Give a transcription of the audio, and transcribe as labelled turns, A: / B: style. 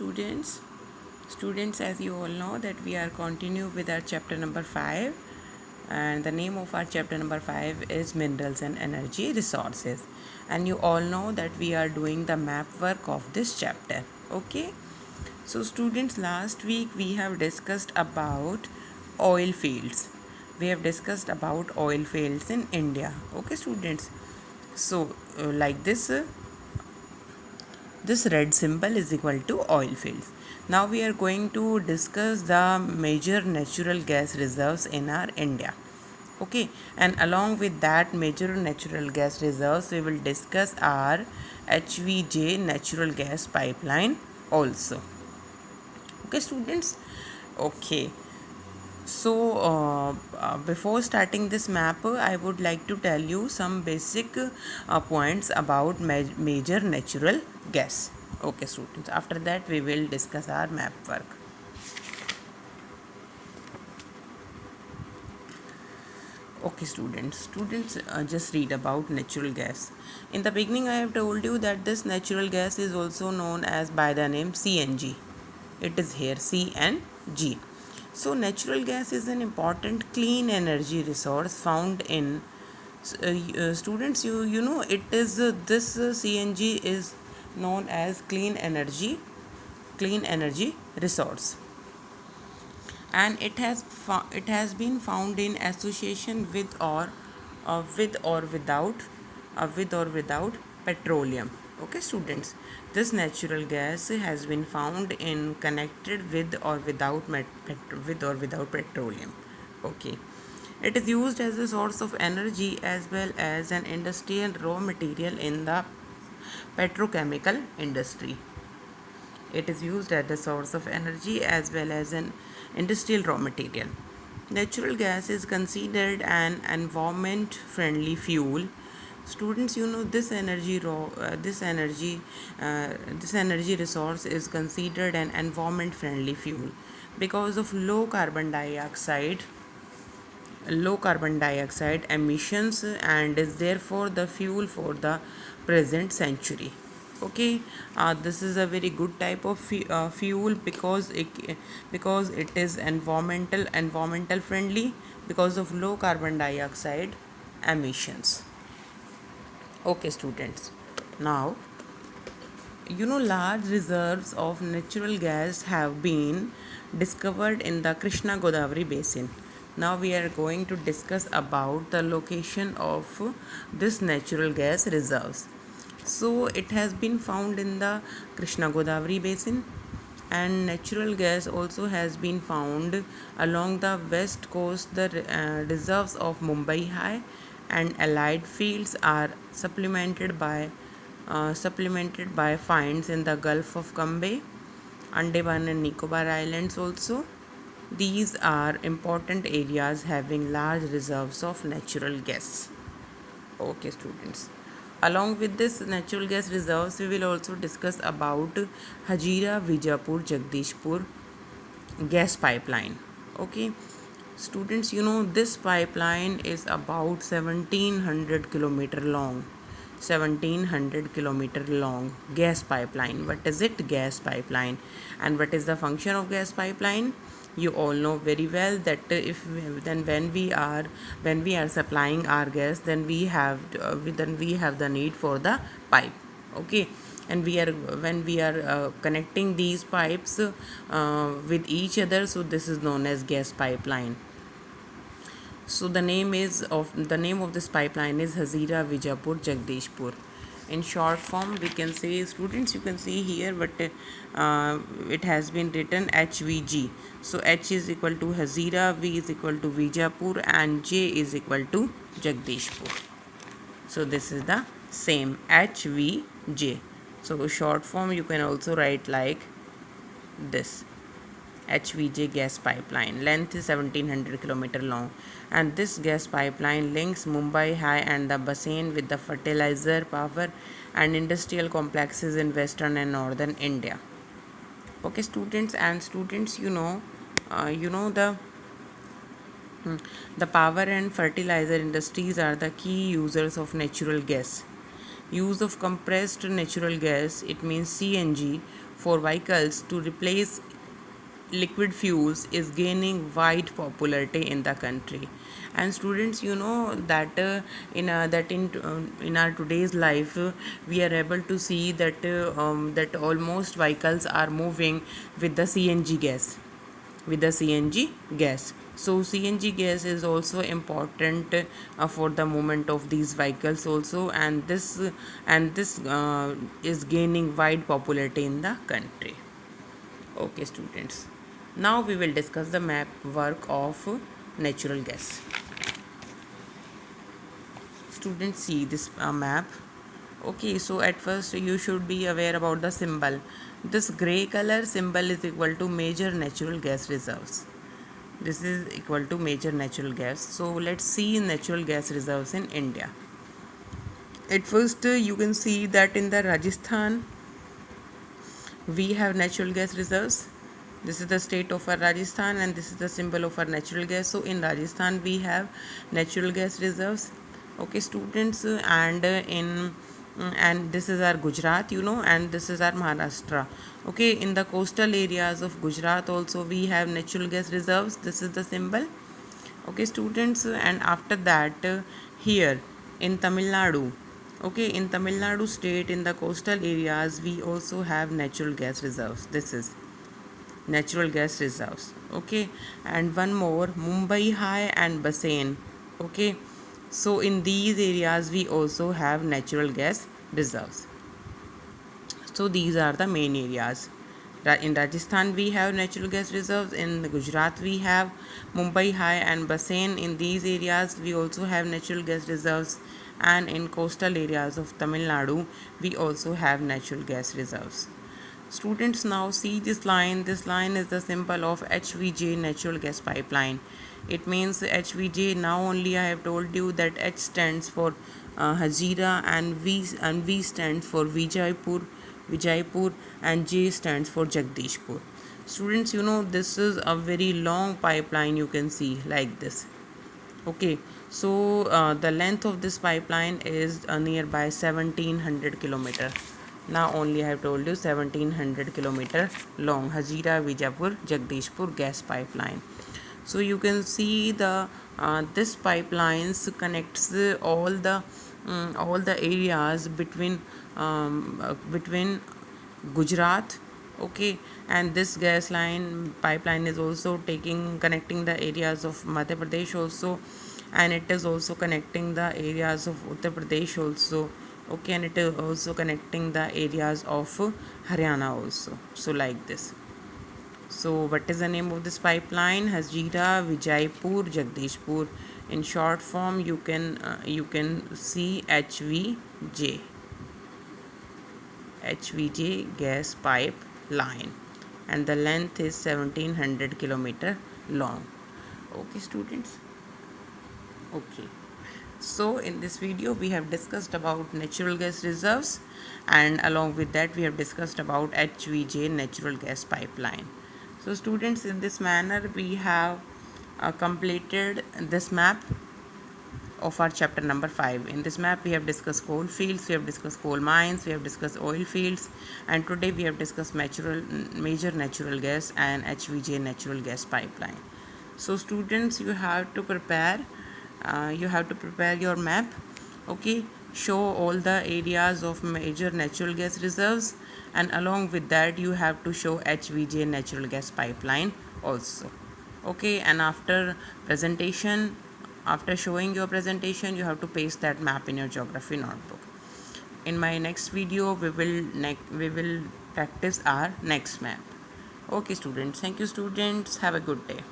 A: students. Students, as you all know that we are continue with our chapter number 5, and the name of our chapter number 5 is Minerals and Energy Resources, and you all know that we are doing the map work of this chapter. Okay, so students, last week we have discussed about oil fields. We have discussed about oil fields in India. Okay students, so like this red symbol is equal to oil fields. Now we are going to discuss the major natural gas reserves in our India. Okay, and along with that major natural gas reserves, we will discuss our HVJ natural gas pipeline also. Okay students, okay, so before starting this map, I would like to tell you some basic points about major natural gas. Okay students, after that we will discuss our map work. Okay students, just read about natural gas. In the beginning I have told you that this natural gas is also known as by the name CNG. It is here CNG. So natural gas is an important clean energy resource found in students, you know it is this CNG is known as clean energy resource, and it has been found in association with or without petroleum. Okay students, this natural gas has been found in connected with or without petroleum. Okay, it is used as a source of energy as well as an industrial raw material in the petrochemical industry. It is used as a source of energy as well as an industrial raw material. Natural gas is considered an environment friendly fuel. Students, you know this energy resource is considered an environment friendly fuel because of low carbon dioxide emissions, and is therefore the fuel for the present century. Okay, this is a very good type of fuel because it is environmental friendly because of low carbon dioxide emissions. Okay students, now you know large reserves of natural gas have been discovered in the Krishna Godavari basin. Now we are going to discuss about the location of this natural gas reserves. So it has been found in the Krishna Godavari basin, and natural gas also has been found along the west coast. The reserves of Mumbai High and allied fields are supplemented by finds in the Gulf of Cambay, Andaman and Nicobar Islands also. These are important areas having large reserves of natural gas. Okay students, along with this natural gas reserves, we will also discuss about Hazira Vijapur Jagdishpur gas pipeline. Okay students, you know this pipeline is about 1700 kilometer long gas pipeline. What is it? Gas pipeline. And what is the function of gas pipeline? You all know very well that if then when we are supplying our gas, then we have the need for the pipe. Okay, and when we are connecting these pipes with each other, so this is known as gas pipeline. So the name of this pipeline is Hazira Vijapur Jagdishpur. In short form, we can say, students, you can see here, but it has been written HVG. So H is equal to Hazira, V is equal to Vijapur, and J is equal to Jagdishpur. So this is the same HVJ. So short form you can also write like this: HVJ gas pipeline. Length is 1700 km long, and this gas pipeline links Mumbai High and the basin with the fertilizer, power and industrial complexes in western and northern India. Okay students, and students, you know the power and fertilizer industries are the key users of natural gas. Use of compressed natural gas, it means CNG, for vehicles to replace liquid fuels is gaining wide popularity in the country. And students, you know that in our today's life, we are able to see that almost vehicles are moving with the CNG gas. So CNG gas is also important for the movement of these vehicles also, and this is gaining wide popularity in the country. Okay, students. Now we will discuss the map work of natural gas. Students, see this map. Okay, so at first you should be aware about the symbol. This gray color symbol is equal to major natural gas reserves. This is equal to major natural gas. So let's see natural gas reserves in India. At first, you can see that in the Rajasthan we have natural gas reserves. This is the state of our Rajasthan, and this is the symbol of our natural gas. So in Rajasthan we have natural gas reserves. Okay, students, and this is our Gujarat, you know, and this is our Maharashtra. Okay, in the coastal areas of Gujarat also we have natural gas reserves. This is the symbol. Okay, students, and after that, here in Tamil Nadu, okay, in Tamil Nadu state, in the coastal areas we also have natural gas reserves. This is natural gas reserves. Okay, and one more, Mumbai High and Bassein. Okay, so in these areas we also have natural gas reserves. So these are the main areas. In Rajasthan we have natural gas reserves. In Gujarat we have Mumbai High and Bassein. In these areas we also have natural gas reserves, and in coastal areas of Tamil Nadu we also have natural gas reserves. Students, now see this line. This line is the symbol of HVJ, natural gas pipeline. It means HVJ. Now only I have told you that H stands for Hazira, and V stands for Vijaypur, and J stands for Jagdishpur. Students, you know this is a very long pipeline. You can see like this. Okay, so the length of this pipeline is nearby 1700 kilometer. Now only I have told you 1700 kilometer long Hazira Vijaypur Jagdishpur gas pipeline. So you can see the this pipelines connects all the areas between Gujarat. Okay, and this gas line pipeline is also connecting the areas of Madhya Pradesh also, and it is also connecting the areas of Uttar Pradesh also. Okay, and it is also connecting the areas of Haryana also. So like this. So what is the name of this pipeline? Hazira Vijaypur Jagdishpur. In short form, you can see HVJ gas pipeline, and the length is 1700 kilometer long. Okay, students. Okay, so in this video we have discussed about natural gas reserves, and along with that we have discussed about HVJ, natural gas pipeline. So students, in this manner we have completed this map of our chapter number 5. In this map we have discussed coal fields, we have discussed coal mines, we have discussed oil fields, and today we have discussed major natural gas and HVJ, natural gas pipeline. So students, you have to prepare your map. Okay, show all the areas of major natural gas reserves, and along with that you have to show HVJ, natural gas pipeline also. Okay, and after showing your presentation, you have to paste that map in your geography notebook. In my next video we will practice our next map. Okay students, thank you students, have a good day.